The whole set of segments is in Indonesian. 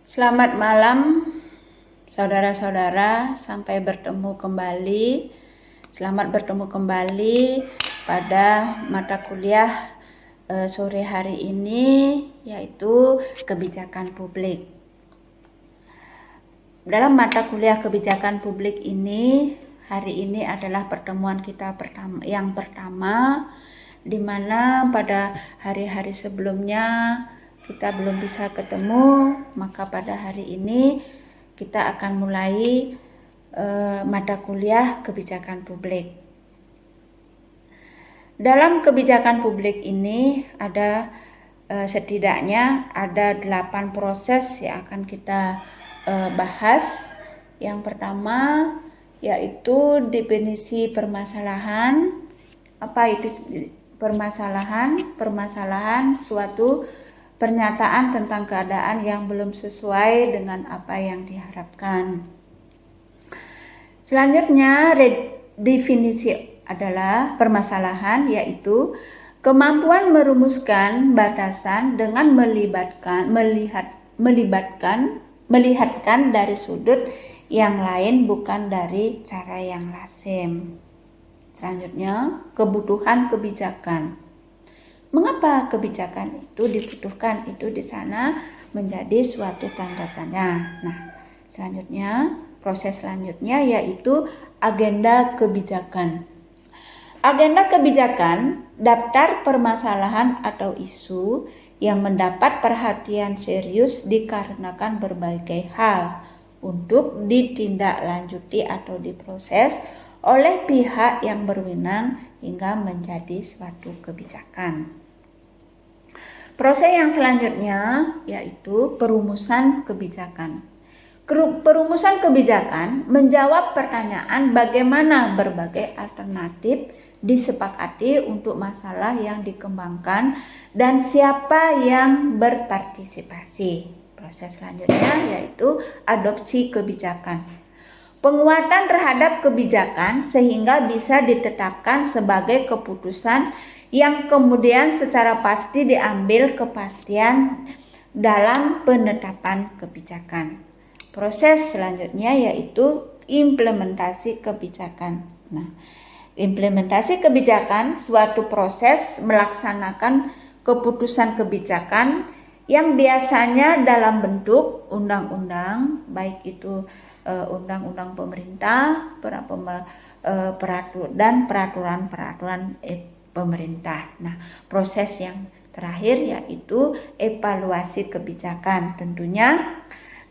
Selamat malam, saudara-saudara. Sampai bertemu kembali. Selamat bertemu kembali pada mata kuliah sore hari ini, yaitu kebijakan publik. Dalam mata kuliah kebijakan publik ini, hari ini adalah pertemuan kita yang pertama, di mana pada hari-hari sebelumnya kita belum bisa ketemu, maka pada hari ini kita akan mulai mata kuliah kebijakan publik. Dalam kebijakan publik ini ada setidaknya ada 8 proses yang akan kita bahas. Yang pertama yaitu definisi permasalahan. Apa itu permasalahan? Permasalahan suatu pernyataan tentang keadaan yang belum sesuai dengan apa yang diharapkan. Selanjutnya, definisi adalah permasalahan, yaitu kemampuan merumuskan batasan dengan melihatkan dari sudut yang lain, bukan dari cara yang lazim. Selanjutnya, kebutuhan kebijakan. Mengapa kebijakan itu dibutuhkan? Itu di sana menjadi suatu tanda tanya. Nah, selanjutnya, proses selanjutnya yaitu agenda kebijakan. Agenda kebijakan, daftar permasalahan atau isu yang mendapat perhatian serius dikarenakan berbagai hal untuk ditindaklanjuti atau diproses oleh pihak yang berwenang hingga menjadi suatu kebijakan. Proses yang selanjutnya yaitu perumusan kebijakan. Perumusan kebijakan menjawab pertanyaan bagaimana berbagai alternatif disepakati untuk masalah yang dikembangkan dan siapa yang berpartisipasi. Proses selanjutnya yaitu adopsi kebijakan. Penguatan terhadap kebijakan sehingga bisa ditetapkan sebagai keputusan yang kemudian secara pasti diambil kepastian dalam penetapan kebijakan. Proses selanjutnya yaitu implementasi kebijakan. Nah, implementasi kebijakan suatu proses melaksanakan keputusan kebijakan yang biasanya dalam bentuk undang-undang, baik itu undang-undang pemerintah, dan peraturan-peraturan pemerintah. Nah, proses yang terakhir yaitu evaluasi kebijakan. Tentunya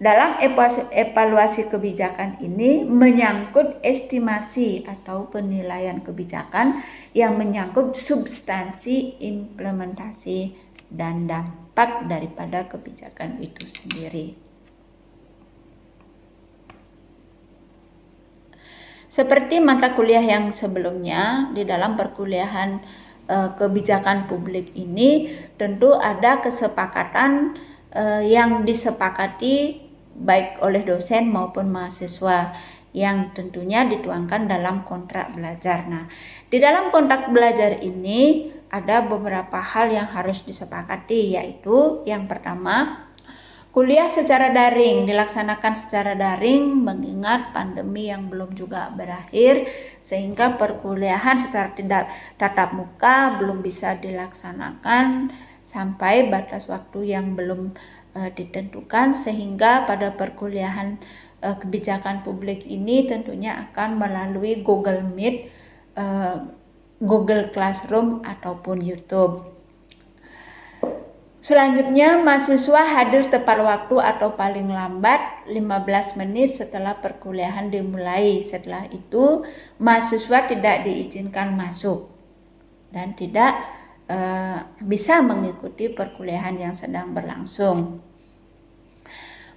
dalam evaluasi kebijakan ini menyangkut estimasi atau penilaian kebijakan yang menyangkut substansi, implementasi, dan dampak daripada kebijakan itu sendiri. Seperti mata kuliah yang sebelumnya, di dalam perkuliahan kebijakan publik ini tentu ada kesepakatan yang disepakati baik oleh dosen maupun mahasiswa yang tentunya dituangkan dalam kontrak belajar. Nah, di dalam kontrak belajar ini ada beberapa hal yang harus disepakati, yaitu yang pertama, kuliah secara daring, dilaksanakan secara daring mengingat pandemi yang belum juga berakhir, sehingga perkuliahan secara tidak tatap muka belum bisa dilaksanakan sampai batas waktu yang belum ditentukan, sehingga pada perkuliahan kebijakan publik ini tentunya akan melalui Google Meet, Google Classroom ataupun YouTube. Selanjutnya, mahasiswa hadir tepat waktu atau paling lambat 15 menit setelah perkuliahan dimulai. Setelah itu, mahasiswa tidak diizinkan masuk dan tidak bisa mengikuti perkuliahan yang sedang berlangsung.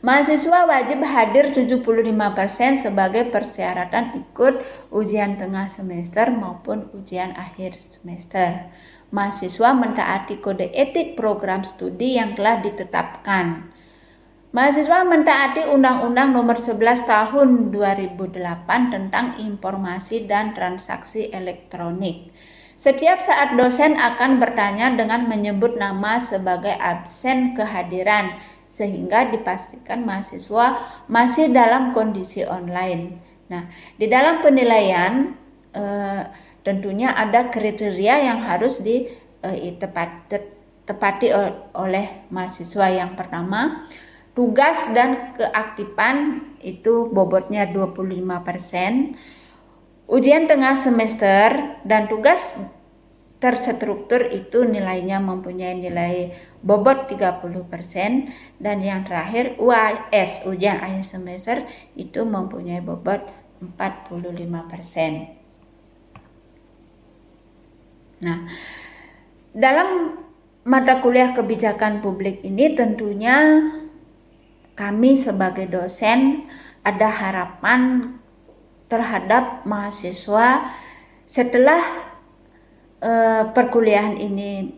Mahasiswa wajib hadir 75% sebagai persyaratan ikut ujian tengah semester maupun ujian akhir semester. Mahasiswa mentaati kode etik program studi yang telah ditetapkan. Mahasiswa mentaati Undang-Undang Nomor 11 Tahun 2008 tentang Informasi dan Transaksi Elektronik. Setiap saat dosen akan bertanya dengan menyebut nama sebagai absen kehadiran sehingga dipastikan mahasiswa masih dalam kondisi online. Nah, di dalam penilaian tentunya ada kriteria yang harus ditepati oleh mahasiswa. Yang pertama, tugas dan keaktifan itu bobotnya 25%, ujian tengah semester dan tugas terstruktur itu nilainya mempunyai nilai bobot 30%, dan yang terakhir UAS, ujian akhir semester, itu mempunyai bobot 45%. Nah, dalam mata kuliah kebijakan publik ini tentunya kami sebagai dosen ada harapan terhadap mahasiswa setelah perkuliahan ini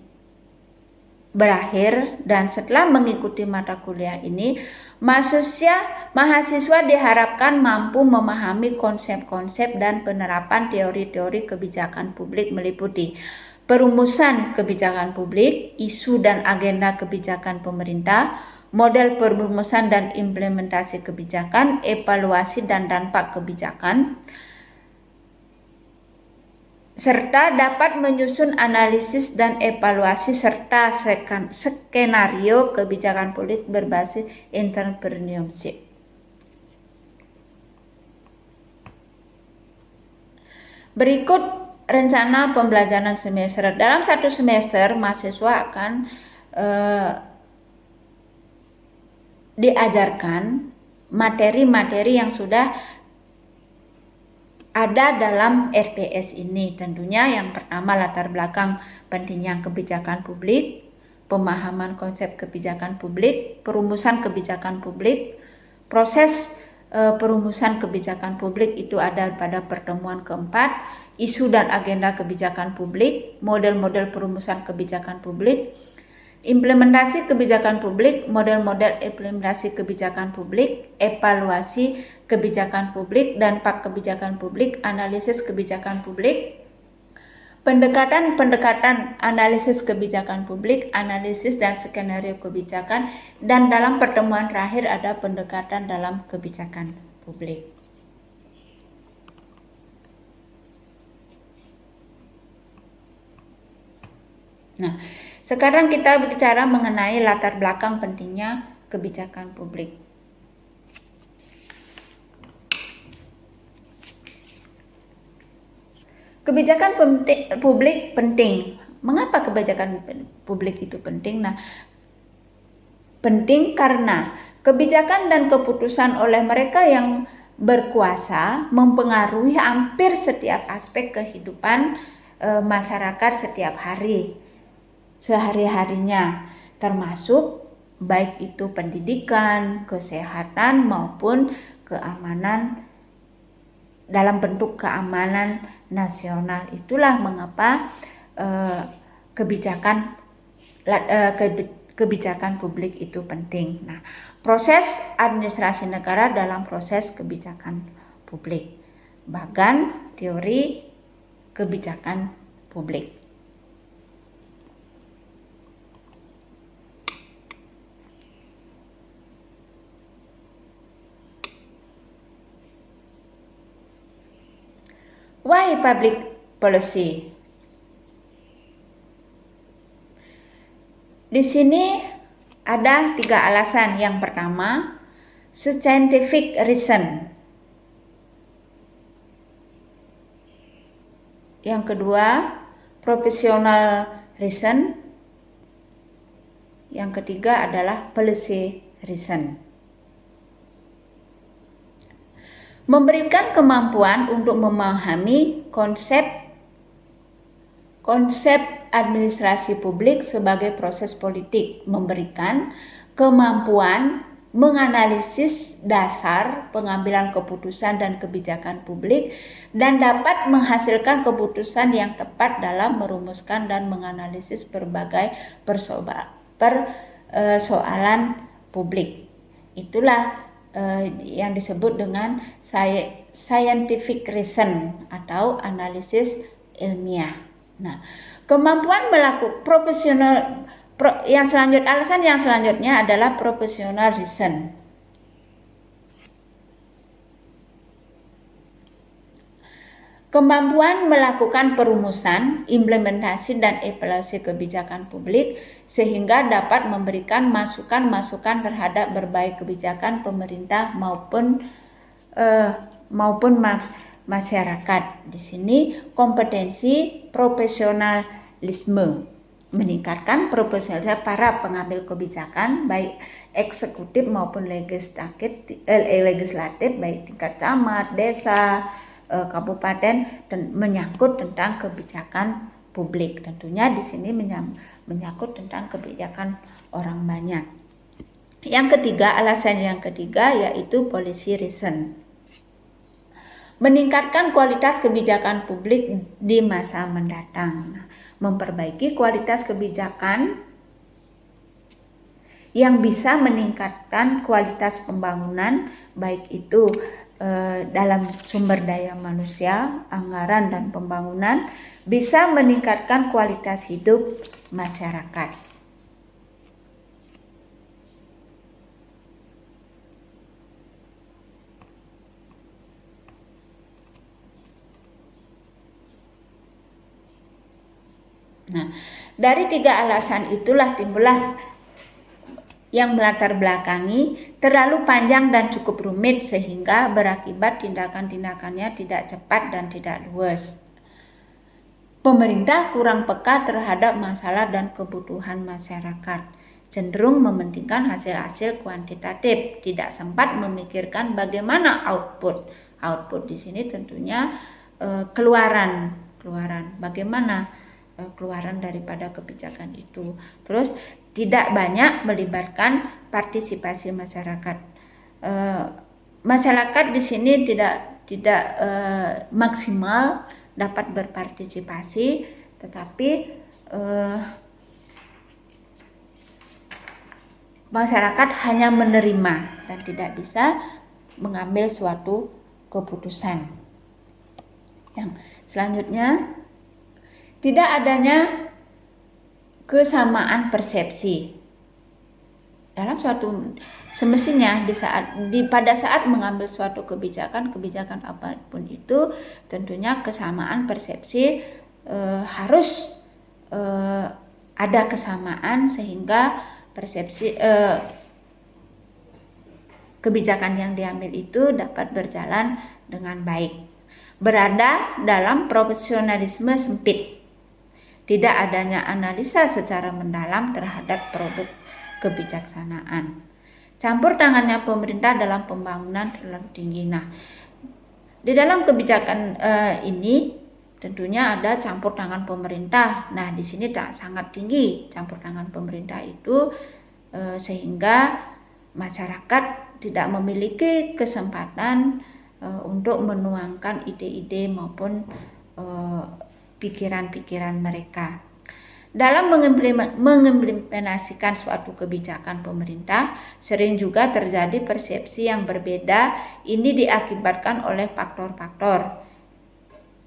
berakhir dan setelah mengikuti mata kuliah ini, mahasiswa diharapkan mampu memahami konsep-konsep dan penerapan teori-teori kebijakan publik meliputi perumusan kebijakan publik, isu dan agenda kebijakan pemerintah, model perumusan dan implementasi kebijakan, evaluasi dan dampak kebijakan, serta dapat menyusun analisis dan evaluasi serta skenario kebijakan publik berbasis entrepreneurship. Berikut rencana pembelajaran semester. Dalam satu semester, mahasiswa akan diajarkan materi-materi yang sudah ada dalam RPS ini. Tentunya yang pertama latar belakang pentingnya kebijakan publik, pemahaman konsep kebijakan publik, perumusan kebijakan publik, proses perumusan kebijakan publik itu ada pada pertemuan keempat, isu dan agenda kebijakan publik, model-model perumusan kebijakan publik, implementasi kebijakan publik, model-model implementasi kebijakan publik, evaluasi kebijakan publik, dampak kebijakan publik, analisis kebijakan publik, pendekatan analisis kebijakan publik, analisis dan skenario kebijakan, dan dalam pertemuan terakhir ada pendekatan dalam kebijakan publik. Nah, sekarang kita bicara mengenai latar belakang pentingnya kebijakan publik. Kebijakan publik penting. Mengapa kebijakan publik itu penting? Nah, penting karena kebijakan dan keputusan oleh mereka yang berkuasa mempengaruhi hampir setiap aspek kehidupan masyarakat setiap hari, sehari-harinya, termasuk baik itu pendidikan, kesehatan maupun keamanan dalam bentuk keamanan nasional. Itulah mengapa kebijakan publik itu penting. Nah, proses administrasi negara dalam proses kebijakan publik, bahkan teori kebijakan publik. Why public policy? Di sini ada 3 alasan. Yang pertama, scientific reason. Yang kedua, professional reason. Yang ketiga adalah policy reason. Memberikan kemampuan untuk memahami konsep administrasi publik sebagai proses politik, memberikan kemampuan menganalisis dasar pengambilan keputusan dan kebijakan publik, dan dapat menghasilkan keputusan yang tepat dalam merumuskan dan menganalisis berbagai persoalan publik. Itulah yang disebut dengan scientific reason atau analisis ilmiah. Nah, kemampuan melakukan Alasan yang selanjutnya adalah professional reason. Kemampuan melakukan perumusan, implementasi, dan evaluasi kebijakan publik sehingga dapat memberikan masukan-masukan terhadap berbagai kebijakan pemerintah maupun masyarakat. Di sini kompetensi profesionalisme, meningkatkan profesionalitas para pengambil kebijakan baik eksekutif maupun legislatif baik tingkat camat, desa, kabupaten, dan menyangkut tentang kebijakan publik. Tentunya di sini menyangkut tentang kebijakan orang banyak. Alasan yang ketiga yaitu policy reason. Meningkatkan kualitas kebijakan publik di masa mendatang. Memperbaiki kualitas kebijakan yang bisa meningkatkan kualitas pembangunan, baik itu dalam sumber daya manusia, anggaran, dan pembangunan, bisa meningkatkan kualitas hidup masyarakat. Nah, dari tiga alasan itulah timbullah yang melatar belakangi terlalu panjang dan cukup rumit sehingga berakibat tindakan-tindakannya tidak cepat dan tidak luas. Pemerintah kurang peka terhadap masalah dan kebutuhan masyarakat, cenderung mementingkan hasil-hasil kuantitatif, tidak sempat memikirkan bagaimana output. Output di sini tentunya keluaran, bagaimana keluaran daripada kebijakan itu. Terus tidak banyak melibatkan partisipasi masyarakat. Masyarakat di sini tidak maksimal dapat berpartisipasi, tetapi masyarakat hanya menerima dan tidak bisa mengambil suatu keputusan. Yang selanjutnya, tidak adanya kesamaan persepsi dalam semestinya pada saat mengambil suatu kebijakan apapun itu, tentunya kesamaan persepsi harus ada kesamaan sehingga persepsi kebijakan yang diambil itu dapat berjalan dengan baik. Berada dalam profesionalisme sempit. Tidak adanya analisa secara mendalam terhadap produk kebijaksanaan. Campur tangannya pemerintah dalam pembangunan terlalu tinggi. Nah, di dalam kebijakan ini tentunya ada campur tangan pemerintah. Nah, di sini sangat tinggi campur tangan pemerintah itu sehingga masyarakat tidak memiliki kesempatan untuk menuangkan ide-ide maupun pikiran-pikiran mereka. Dalam mengimplementasikan suatu kebijakan pemerintah, sering juga terjadi persepsi yang berbeda. Ini diakibatkan oleh faktor-faktor.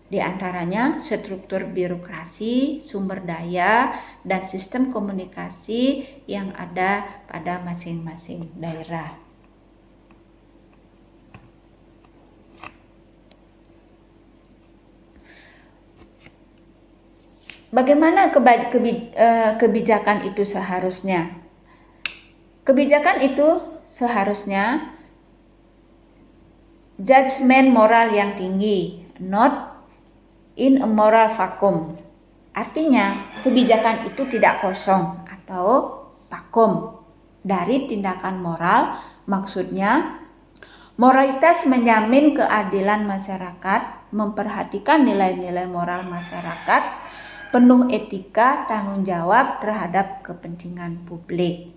Di antaranya struktur birokrasi, sumber daya, dan sistem komunikasi yang ada pada masing-masing daerah. Bagaimana kebijakan itu seharusnya? Kebijakan itu seharusnya judgement moral yang tinggi, not in a moral vacuum. Artinya, kebijakan itu tidak kosong atau vakum dari tindakan moral. Maksudnya, moralitas menjamin keadilan masyarakat, memperhatikan nilai-nilai moral masyarakat, penuh etika, tanggung jawab terhadap kepentingan publik.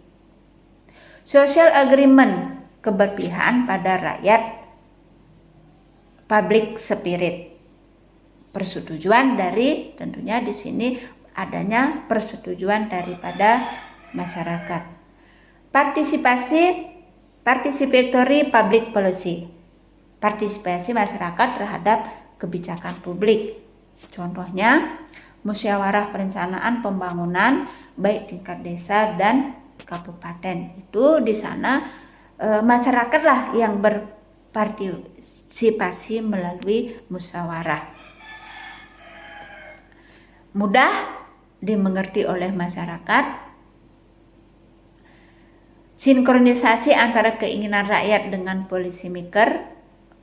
Social agreement, keberpihakan pada rakyat, public spirit. Persetujuan dari, tentunya di sini adanya persetujuan daripada masyarakat. Participatory public policy. Partisipasi masyarakat terhadap kebijakan publik. Contohnya, musyawarah perencanaan pembangunan baik tingkat desa dan kabupaten. Itu di sana masyarakatlah yang berpartisipasi melalui musyawarah. Mudah dimengerti oleh masyarakat. Sinkronisasi antara keinginan rakyat dengan policy maker,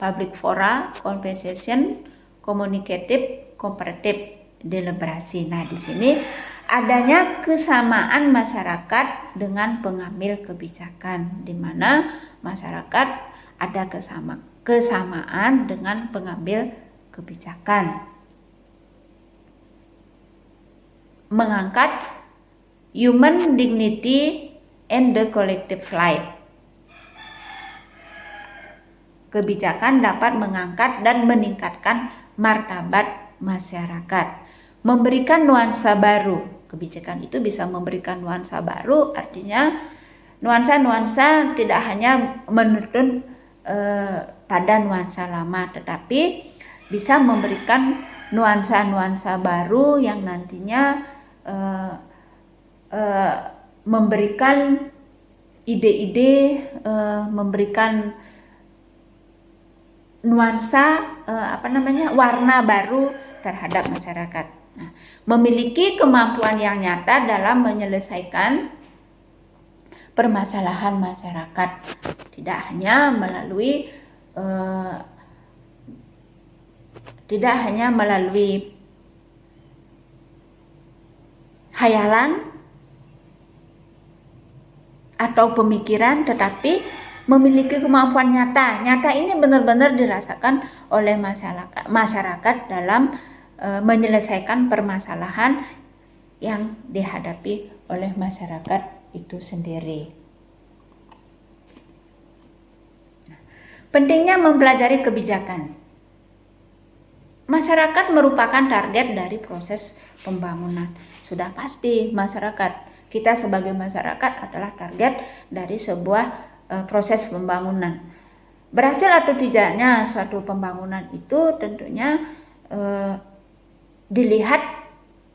public fora, conversation, communicative, comparative, deliberasi. Nah, di sini adanya kesamaan masyarakat dengan pengambil kebijakan, di mana masyarakat ada kesamaan dengan pengambil kebijakan. Mengangkat human dignity and the collective life. Kebijakan dapat mengangkat dan meningkatkan martabat masyarakat. Memberikan nuansa baru. Kebijakan itu bisa memberikan nuansa baru, artinya nuansa-nuansa tidak hanya menurun pada nuansa lama, tetapi bisa memberikan nuansa-nuansa baru yang nantinya memberikan ide-ide, memberikan nuansa warna baru terhadap masyarakat. Nah, memiliki kemampuan yang nyata dalam menyelesaikan permasalahan masyarakat, tidak hanya melalui hayalan atau pemikiran, tetapi memiliki kemampuan nyata. Nyata ini benar-benar dirasakan oleh masyarakat dalam menyelesaikan permasalahan yang dihadapi oleh masyarakat itu sendiri. Pentingnya mempelajari kebijakan. Masyarakat merupakan target dari proses pembangunan. Sudah pasti kita sebagai masyarakat adalah target dari sebuah proses pembangunan. Berhasil atau tidaknya suatu pembangunan itu tentunya dilihat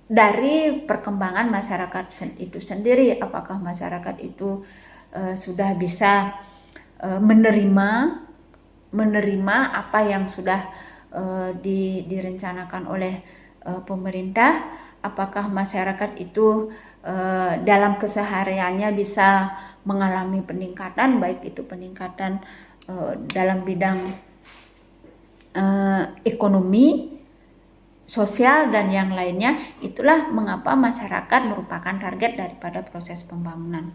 dari perkembangan masyarakat itu sendiri. Apakah masyarakat itu sudah bisa menerima apa yang sudah direncanakan oleh pemerintah? Apakah masyarakat itu dalam kesehariannya bisa mengalami peningkatan, baik itu peningkatan dalam bidang ekonomi, sosial, dan yang lainnya. Itulah mengapa masyarakat merupakan target daripada proses pembangunan.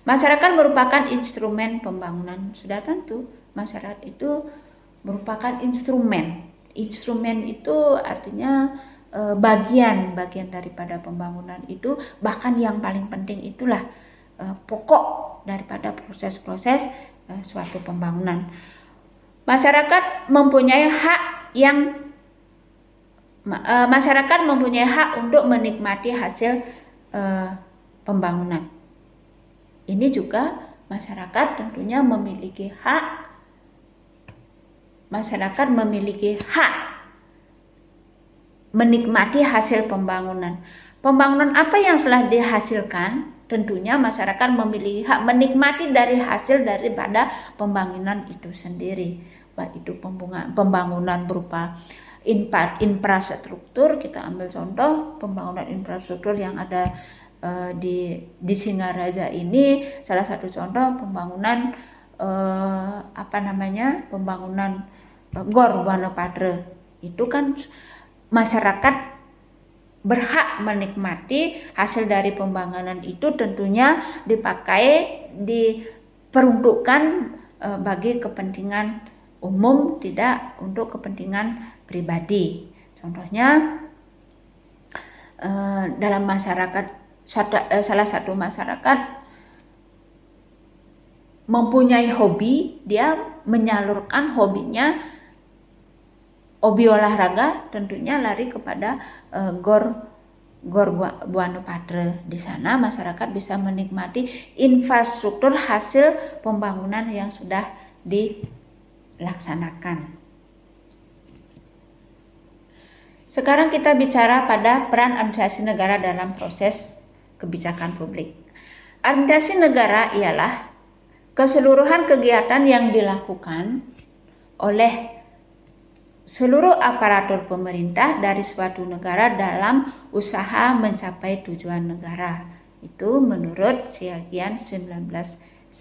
Masyarakat merupakan instrumen pembangunan. Sudah tentu masyarakat itu merupakan instrumen. Instrumen itu artinya bagian daripada pembangunan itu, bahkan yang paling penting itulah pokok daripada proses-proses suatu pembangunan. Masyarakat mempunyai hak untuk menikmati hasil pembangunan. Ini juga masyarakat tentunya memiliki hak. Masyarakat memiliki hak menikmati hasil pembangunan. Pembangunan apa yang telah dihasilkan, tentunya masyarakat memiliki hak menikmati dari hasil daripada pembangunan itu sendiri. Baik itu pembangunan berupa infrastruktur. Kita ambil contoh pembangunan infrastruktur yang ada di Singaraja ini, salah satu contoh pembangunan pembangunan Gor Buanopadre. Itu kan masyarakat berhak menikmati hasil dari pembangunan itu, tentunya diperuntukkan bagi kepentingan umum, tidak untuk kepentingan pribadi. Contohnya dalam masyarakat, salah satu masyarakat mempunyai hobi, dia menyalurkan hobinya, hobi olahraga, tentunya lari kepada Gor Buanopadre. Di sana masyarakat bisa menikmati infrastruktur hasil pembangunan yang sudah dilaksanakan. Sekarang kita bicara pada peran administrasi negara dalam proses kebijakan publik. Administrasi negara ialah keseluruhan kegiatan yang dilakukan oleh seluruh aparatur pemerintah dari suatu negara dalam usaha mencapai tujuan negara. Itu menurut Seagian 1996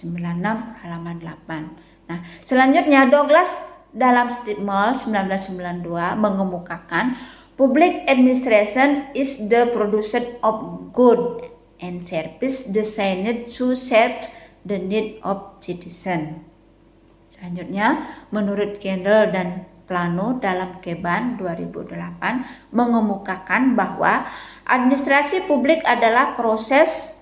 halaman 8. Nah, selanjutnya Douglas dalam Stigmall 1992 mengemukakan public administration is the production of good and service designed to serve the need of citizen. Selanjutnya, menurut Kendall dan Plano dalam Keban 2008 mengemukakan bahwa administrasi publik adalah proses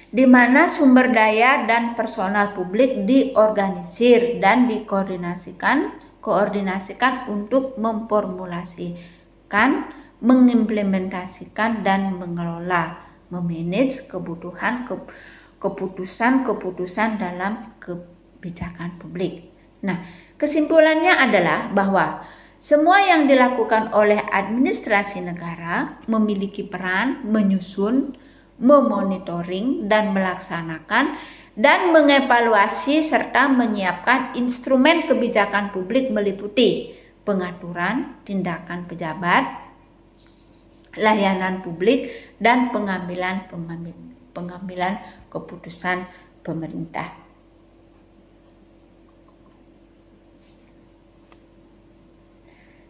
di mana sumber daya dan personal publik diorganisir dan dikoordinasikan untuk memformulasikan, mengimplementasikan dan mengelola, memanage keputusan dalam kebijakan publik. Nah, kesimpulannya adalah bahwa semua yang dilakukan oleh administrasi negara memiliki peran menyusun, memonitoring, dan melaksanakan dan mengevaluasi serta menyiapkan instrumen kebijakan publik meliputi pengaturan, tindakan pejabat, layanan publik, dan pengambilan keputusan pemerintah.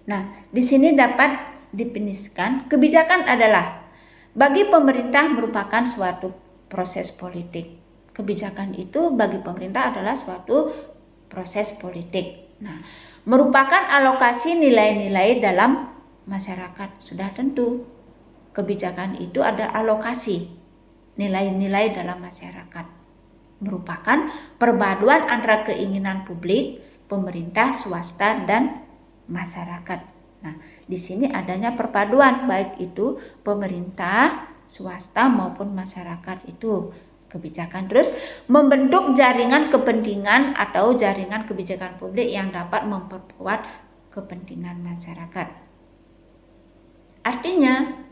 Nah, di sini dapat definisikan kebijakan adalah bagi pemerintah merupakan suatu proses politik. Kebijakan itu bagi pemerintah adalah suatu proses politik. Nah, merupakan alokasi nilai-nilai dalam masyarakat. Sudah tentu kebijakan itu ada alokasi nilai-nilai dalam masyarakat. Merupakan perpaduan antara keinginan publik, pemerintah, swasta, dan masyarakat. Nah, di sini adanya perpaduan baik itu pemerintah, swasta maupun masyarakat itu kebijakan. Terus membentuk jaringan kepentingan atau jaringan kebijakan publik yang dapat memperkuat kepentingan masyarakat. Artinya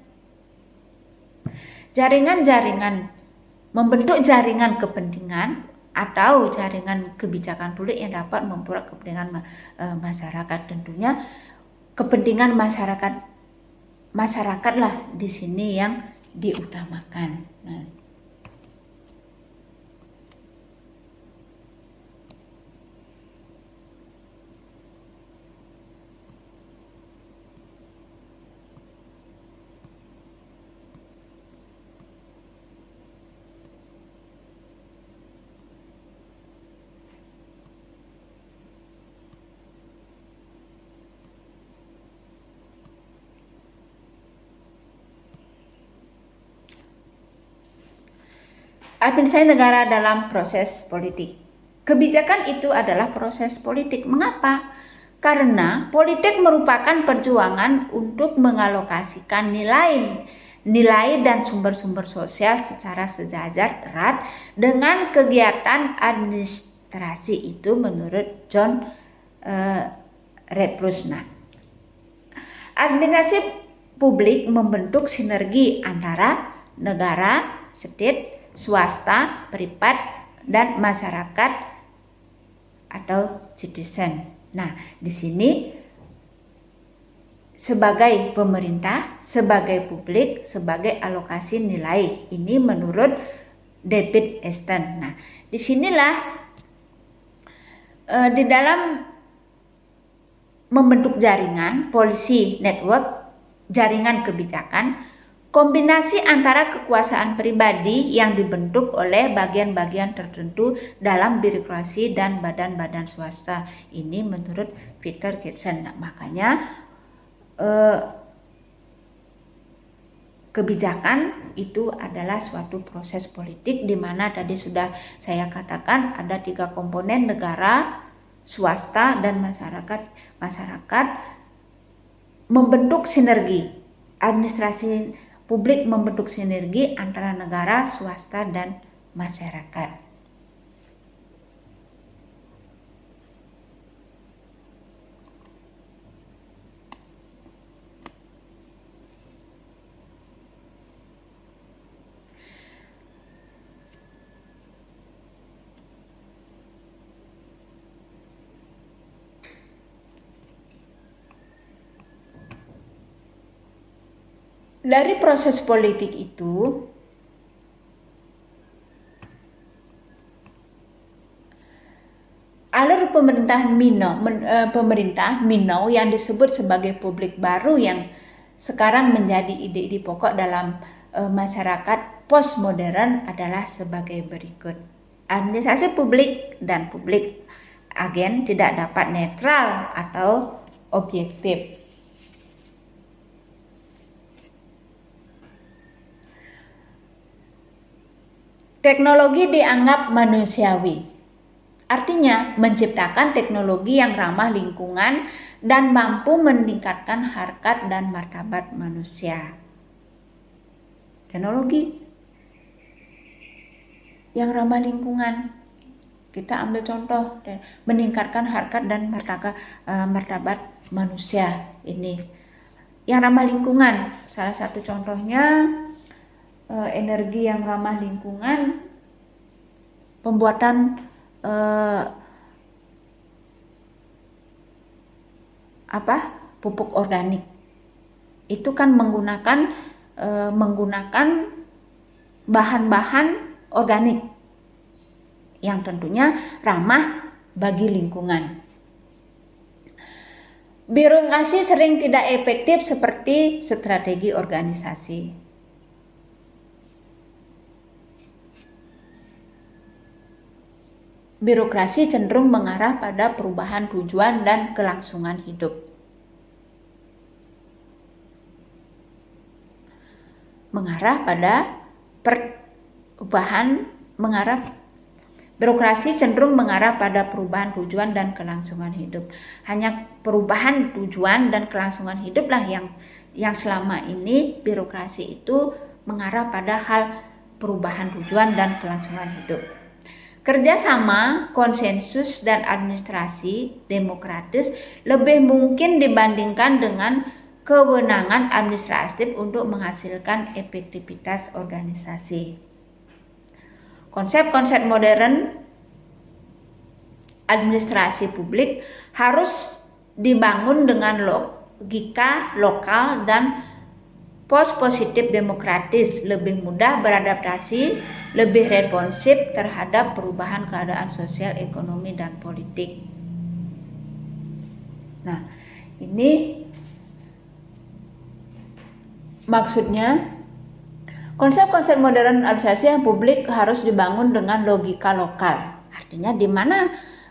membentuk jaringan kepentingan atau jaringan kebijakan publik yang dapat memperkuat kepentingan masyarakat. Tentunya kepentingan masyarakatlah di sini yang diutamakan. Nah, administrasi negara dalam proses politik. Kebijakan itu adalah proses politik. Mengapa? Karena politik merupakan perjuangan untuk mengalokasikan nilai dan sumber-sumber sosial secara sejajar erat dengan kegiatan administrasi itu menurut John Reprusna. Administrasi publik membentuk sinergi antara negara, state, swasta, privat, dan masyarakat atau citizen. Nah, di sini sebagai pemerintah, sebagai publik, sebagai alokasi nilai. Ini menurut David Easton. Nah, disinilah di dalam membentuk jaringan, policy network, jaringan kebijakan, kombinasi antara kekuasaan pribadi yang dibentuk oleh bagian-bagian tertentu dalam birokrasi dan badan-badan swasta. Ini menurut Peter Kitson. Nah, makanya kebijakan itu adalah suatu proses politik di mana tadi sudah saya katakan ada 3 komponen: negara, swasta, dan masyarakat. Masyarakat membentuk sinergi. Administrasi publik membentuk sinergi antara negara, swasta, dan masyarakat. Dari proses politik itu, alur pemerintah Minau yang disebut sebagai publik baru yang sekarang menjadi ide-ide pokok dalam masyarakat postmodern adalah sebagai berikut. Administrasi publik dan publik agen tidak dapat netral atau objektif. Teknologi dianggap manusiawi. Artinya, menciptakan teknologi yang ramah lingkungan dan mampu meningkatkan harkat dan martabat manusia. Teknologi yang ramah lingkungan. Kita ambil contoh, meningkatkan harkat dan martabat manusia ini. Yang ramah lingkungan, salah satu contohnya energi yang ramah lingkungan, pembuatan pupuk organik. Itu kan menggunakan bahan-bahan organik yang tentunya ramah bagi lingkungan. Birokrasi sering tidak efektif seperti strategi organisasi. Birokrasi cenderung mengarah pada perubahan tujuan dan kelangsungan hidup. Birokrasi cenderung mengarah pada perubahan tujuan dan kelangsungan hidup. Hanya perubahan tujuan dan kelangsungan hiduplah yang selama ini birokrasi itu mengarah pada hal perubahan tujuan dan kelangsungan hidup. Kerjasama, konsensus, dan administrasi demokratis lebih mungkin dibandingkan dengan kewenangan administratif untuk menghasilkan efektivitas organisasi. Konsep-konsep modern administrasi publik harus dibangun dengan logika lokal dan post-positif demokratis, lebih mudah beradaptasi, lebih responsif terhadap perubahan keadaan sosial, ekonomi, dan politik. Nah, ini maksudnya konsep-konsep modern administrasi yang publik harus dibangun dengan logika lokal. Artinya di mana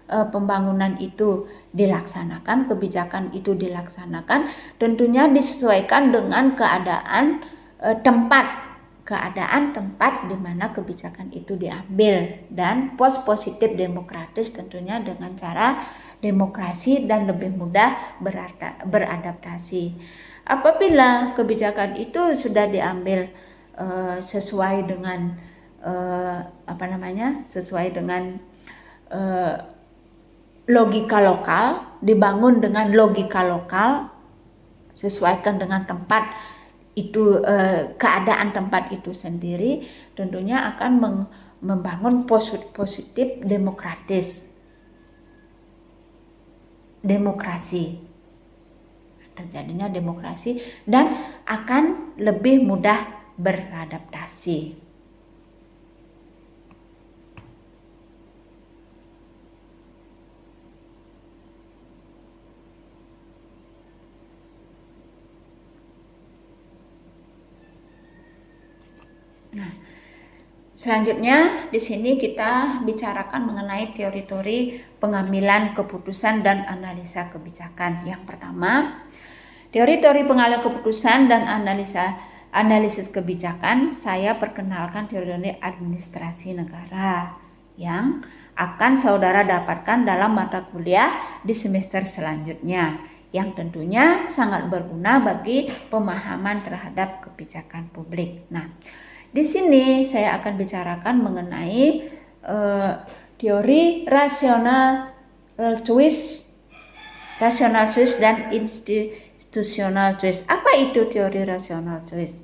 pembangunan itu dilaksanakan, kebijakan itu dilaksanakan, tentunya disesuaikan dengan keadaan tempat di mana kebijakan itu diambil, dan positif demokratis tentunya dengan cara demokrasi dan lebih mudah beradaptasi. Apabila kebijakan itu sudah diambil sesuai dengan logika lokal, dibangun dengan logika lokal, sesuaikan dengan tempat itu, keadaan tempat itu sendiri, tentunya akan membangun positif demokrasi, terjadinya demokrasi dan akan lebih mudah beradaptasi. Nah, selanjutnya di sini kita bicarakan mengenai teori-teori pengambilan keputusan dan analisa kebijakan. Yang pertama, teori-teori pengambilan keputusan dan analisis kebijakan. Saya perkenalkan teori administrasi negara yang akan saudara dapatkan dalam mata kuliah di semester selanjutnya, yang tentunya sangat berguna bagi pemahaman terhadap kebijakan publik. Nah, di sini saya akan bicarakan mengenai teori rational choice dan institutional choice. Apa itu teori rational choice?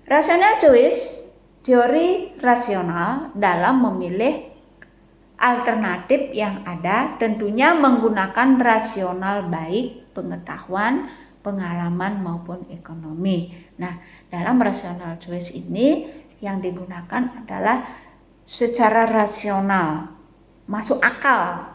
Rational choice, teori rasional dalam memilih alternatif yang ada, tentunya menggunakan rasional baik, pengetahuan, pengalaman maupun ekonomi. Nah, dalam rational choice ini yang digunakan adalah secara rasional, masuk akal.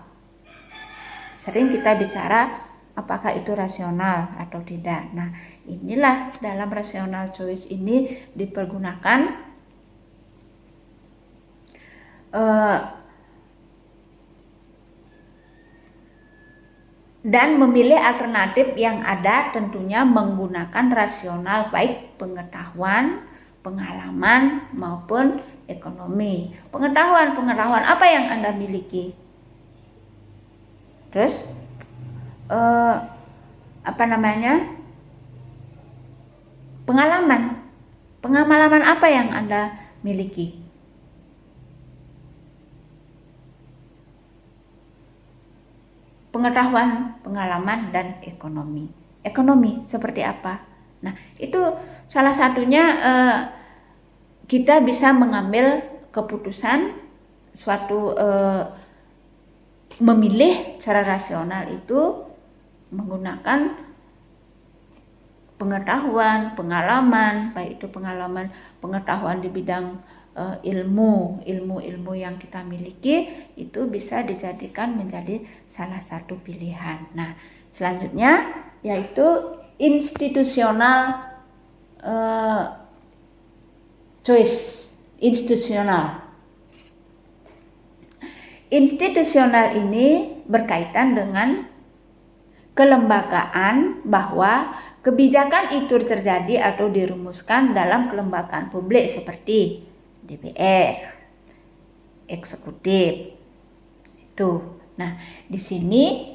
Sering kita bicara apakah itu rasional atau tidak. Nah, inilah dalam rational choice ini dipergunakan dan memilih alternatif yang ada tentunya menggunakan rasional baik pengetahuan, pengalaman maupun ekonomi. Pengetahuan apa yang Anda miliki? Terus pengalaman apa yang Anda miliki? Pengetahuan, pengalaman, dan ekonomi. Ekonomi seperti apa? Nah, itu salah satunya kita bisa mengambil keputusan suatu memilih secara rasional itu menggunakan pengetahuan, pengalaman, baik itu pengetahuan di bidang ilmu yang kita miliki itu bisa dijadikan menjadi salah satu pilihan. Nah, selanjutnya yaitu institutional choice. Institusional ini berkaitan dengan kelembagaan, bahwa kebijakan itu terjadi atau dirumuskan dalam kelembagaan publik seperti DPR, eksekutif. Itu. Nah, di sini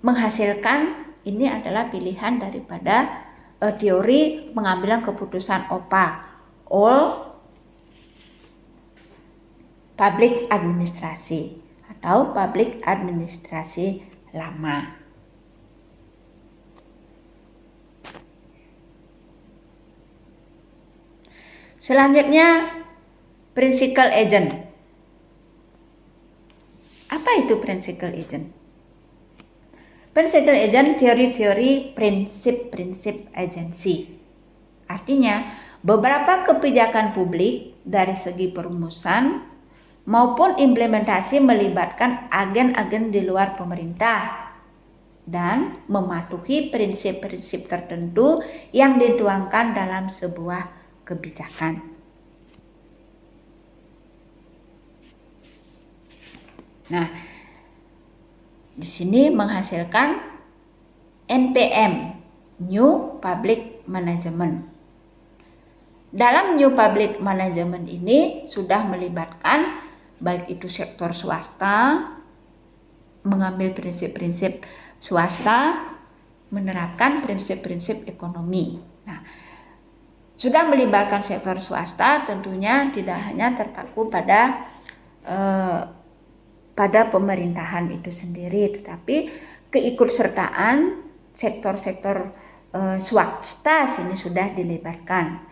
menghasilkan ini adalah pilihan daripada teori pengambilan keputusan OPA, All Public Administrasi atau Public Administrasi Lama. Selanjutnya, principal agent. Apa itu principal agent? Principal agent teori-teori prinsip-prinsip agensi. Artinya, beberapa kebijakan publik dari segi perumusan maupun implementasi melibatkan agen-agen di luar pemerintah dan mematuhi prinsip-prinsip tertentu yang dituangkan dalam sebuah kebijakan. Nah, di sini menghasilkan NPM, New Public Management. Dalam New Public Management ini sudah melibatkan baik itu sektor swasta, mengambil prinsip-prinsip swasta, menerapkan prinsip-prinsip ekonomi. Nah, sudah melibatkan sektor swasta tentunya tidak hanya terpaku pada pemerintahan itu sendiri, tetapi keikutsertaan sektor-sektor swasta sini sudah dilibatkan.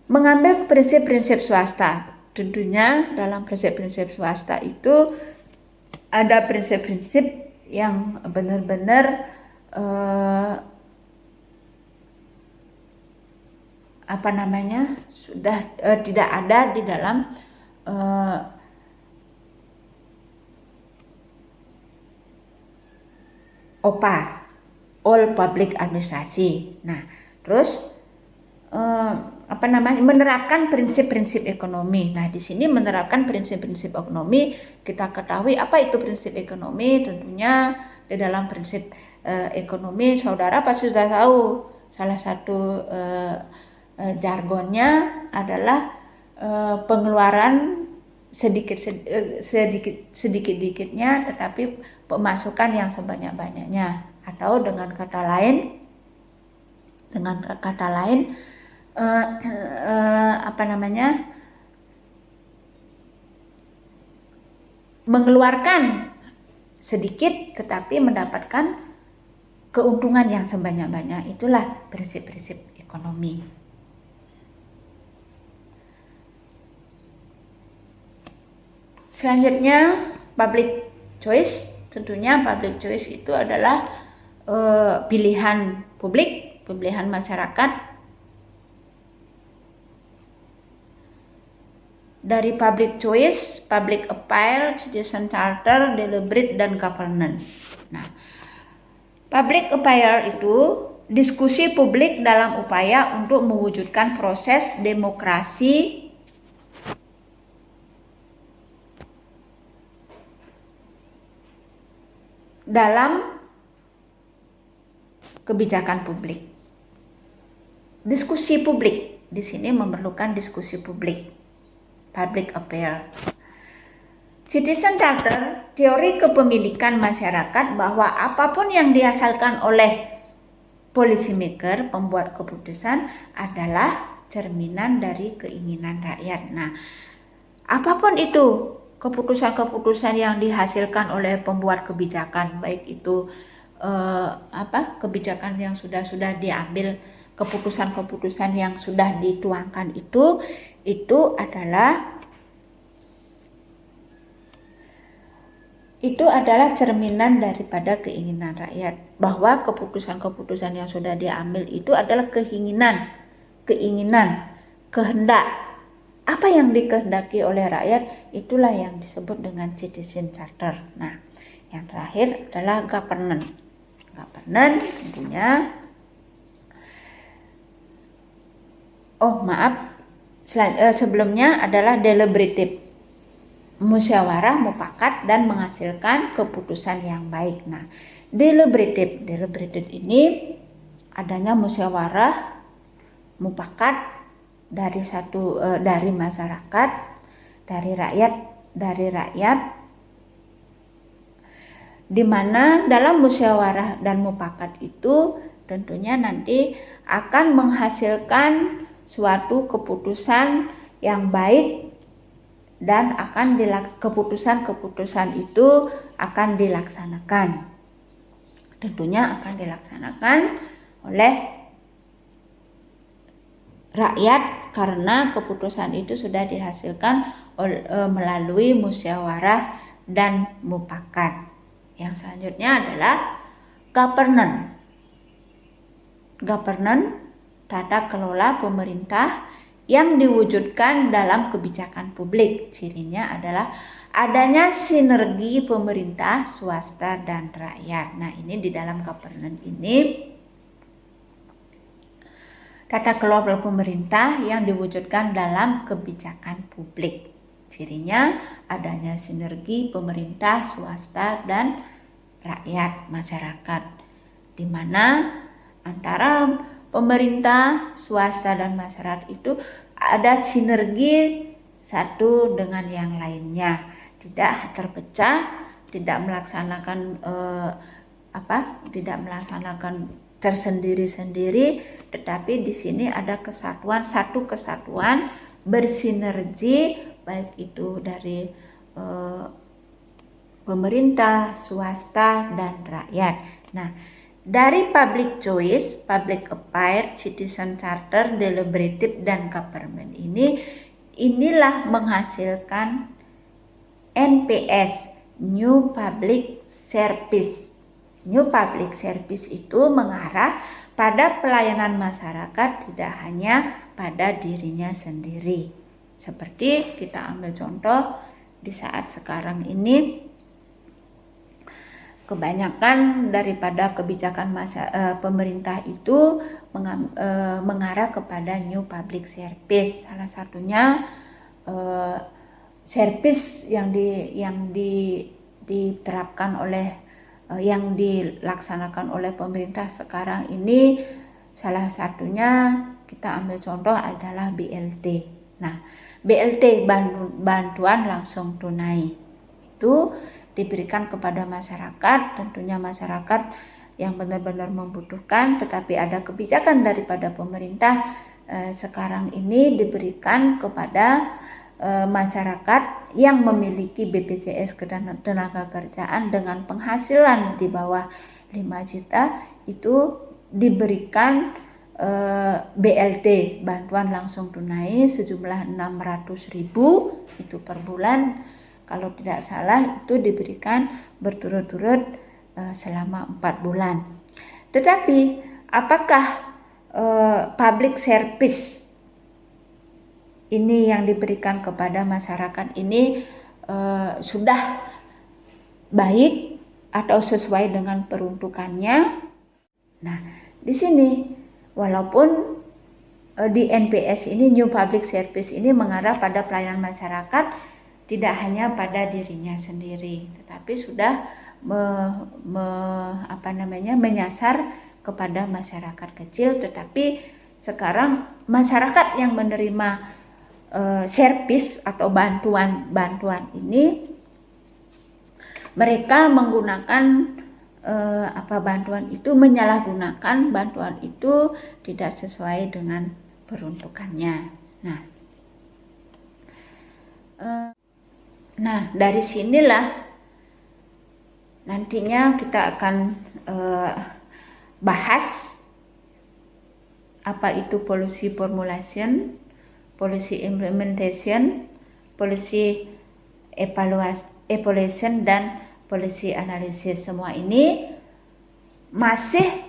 Mengambil prinsip-prinsip swasta, tentunya dalam prinsip-prinsip swasta itu ada prinsip-prinsip yang benar-benar sudah tidak ada di dalam OPA, All Public Administrasi. Nah, terus menerapkan prinsip-prinsip ekonomi. Nah, di sini menerapkan prinsip-prinsip ekonomi, kita ketahui apa itu prinsip ekonomi. Tentunya di dalam prinsip ekonomi, saudara pasti sudah tahu salah satu jargonnya adalah pengeluaran sedikit-dikitnya tetapi pemasukan yang sebanyak-banyaknya, atau dengan kata lain mengeluarkan sedikit tetapi mendapatkan keuntungan yang sebanyak-banyak. Itulah prinsip-prinsip ekonomi. Selanjutnya, public choice Tentunya public choice itu adalah pilihan publik, pilihan masyarakat. Dari public choice, public appeal, citizen charter, deliberate, dan governance. Nah, public appeal itu diskusi publik dalam upaya untuk mewujudkan proses demokrasi dalam kebijakan publik. Diskusi publik di sini memerlukan diskusi publik, public appeal. Citizen charter, teori kepemilikan masyarakat bahwa apapun yang dihasilkan oleh policy maker, pembuat keputusan, adalah cerminan dari keinginan rakyat. Nah, apapun itu keputusan-keputusan yang dihasilkan oleh pembuat kebijakan, baik itu kebijakan yang sudah diambil, keputusan-keputusan yang sudah dituangkan itu adalah cerminan daripada keinginan rakyat, bahwa keputusan-keputusan yang sudah diambil itu adalah keinginan, kehendak. Apa yang dikehendaki oleh rakyat, itulah yang disebut dengan citizen charter. Nah, yang terakhir adalah governance. Governance tentunya sebelumnya adalah deliberative, musyawarah mufakat dan menghasilkan keputusan yang baik. Nah, deliberative ini adanya musyawarah mufakat dari masyarakat, dari rakyat, di mana dalam musyawarah dan mufakat itu tentunya nanti akan menghasilkan suatu keputusan yang baik, dan keputusan-keputusan itu akan dilaksanakan. Tentunya akan dilaksanakan oleh rakyat karena keputusan itu sudah dihasilkan melalui musyawarah dan mufakat. Yang selanjutnya adalah governance. Governance, tata kelola pemerintah yang diwujudkan dalam kebijakan publik. Cirinya adalah adanya sinergi pemerintah, swasta, dan rakyat. Nah, ini di dalam governance ini, tata kelola pemerintah yang diwujudkan dalam kebijakan publik. Cirinya adanya sinergi pemerintah, swasta, dan rakyat, masyarakat, di mana antara pemerintah, swasta, dan masyarakat itu ada sinergi satu dengan yang lainnya, tidak terpecah, tidak melaksanakan tersendiri-sendiri, tetapi di sini ada satu kesatuan bersinergi, baik itu dari pemerintah, swasta, dan rakyat. Nah, dari public choice, public appeal, citizen charter, deliberative, dan government inilah menghasilkan NPS, New Public Service. New Public Service itu mengarah pada pelayanan masyarakat, tidak hanya pada dirinya sendiri. Seperti kita ambil contoh di saat sekarang ini, kebanyakan daripada kebijakan pemerintah itu mengarah kepada new public service. Salah satunya service yang diterapkan oleh yang dilaksanakan oleh pemerintah sekarang ini, salah satunya kita ambil contoh adalah BLT. Nah, BLT, bantuan langsung tunai, itu diberikan kepada masyarakat, tentunya masyarakat yang benar-benar membutuhkan, tetapi ada kebijakan daripada pemerintah sekarang ini diberikan kepada masyarakat yang memiliki BPJS Ketenagakerjaan dengan penghasilan di bawah 5 juta, itu diberikan BLT, bantuan langsung tunai sejumlah 600.000 itu per bulan, kalau tidak salah itu diberikan berturut-turut selama 4 bulan. Tetapi apakah public service ini yang diberikan kepada masyarakat ini sudah baik atau sesuai dengan peruntukannya? Nah, di sini walaupun di NPS ini, New Public Service ini mengarah pada pelayanan masyarakat tidak hanya pada dirinya sendiri, tetapi sudah menyasar kepada masyarakat kecil. Tetapi sekarang masyarakat yang menerima servis atau bantuan ini, mereka menggunakan bantuan itu, menyalahgunakan bantuan itu tidak sesuai dengan peruntukannya. Nah, dari sinilah nantinya kita akan bahas apa itu policy formulation, policy implementation, policy evaluation, dan policy analysis. Semua ini masih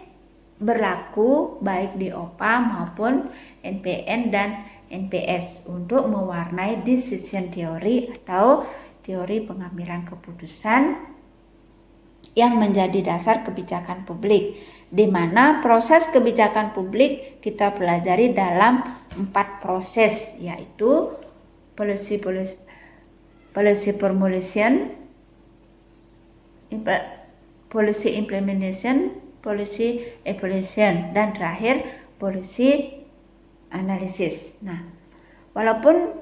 berlaku baik di OPA maupun NPN dan NPS untuk mewarnai decision theory atau teori pengambilan keputusan yang menjadi dasar kebijakan publik, di mana proses kebijakan publik kita pelajari dalam 4 proses, yaitu policy formulation, policy implementation, policy evaluation, dan terakhir policy analysis. Nah, walaupun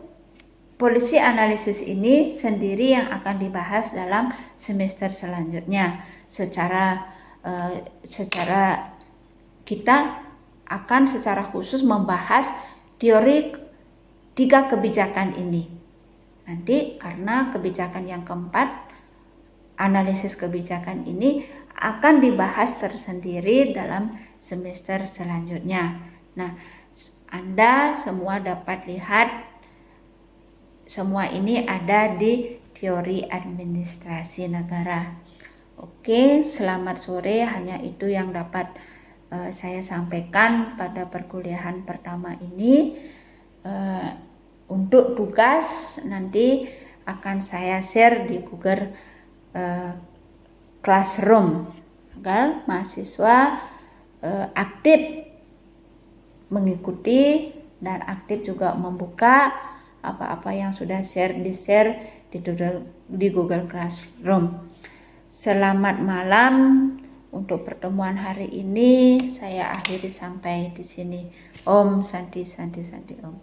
policy analysis ini sendiri yang akan dibahas dalam semester selanjutnya, secara kita akan secara khusus membahas teori 3 kebijakan ini. Nanti karena kebijakan yang keempat, analisis kebijakan ini akan dibahas tersendiri dalam semester selanjutnya. Nah, Anda semua dapat lihat semua ini ada di teori administrasi negara. Oke, selamat sore. Hanya itu yang dapat saya sampaikan pada perkuliahan pertama ini. Untuk tugas nanti akan saya share di Google Classroom agar mahasiswa aktif mengikuti dan aktif juga membuka apa-apa yang sudah di-share di Google Classroom. Selamat malam. Untuk pertemuan hari ini saya akhiri sampai di sini. Om Santi Santi Santi Om.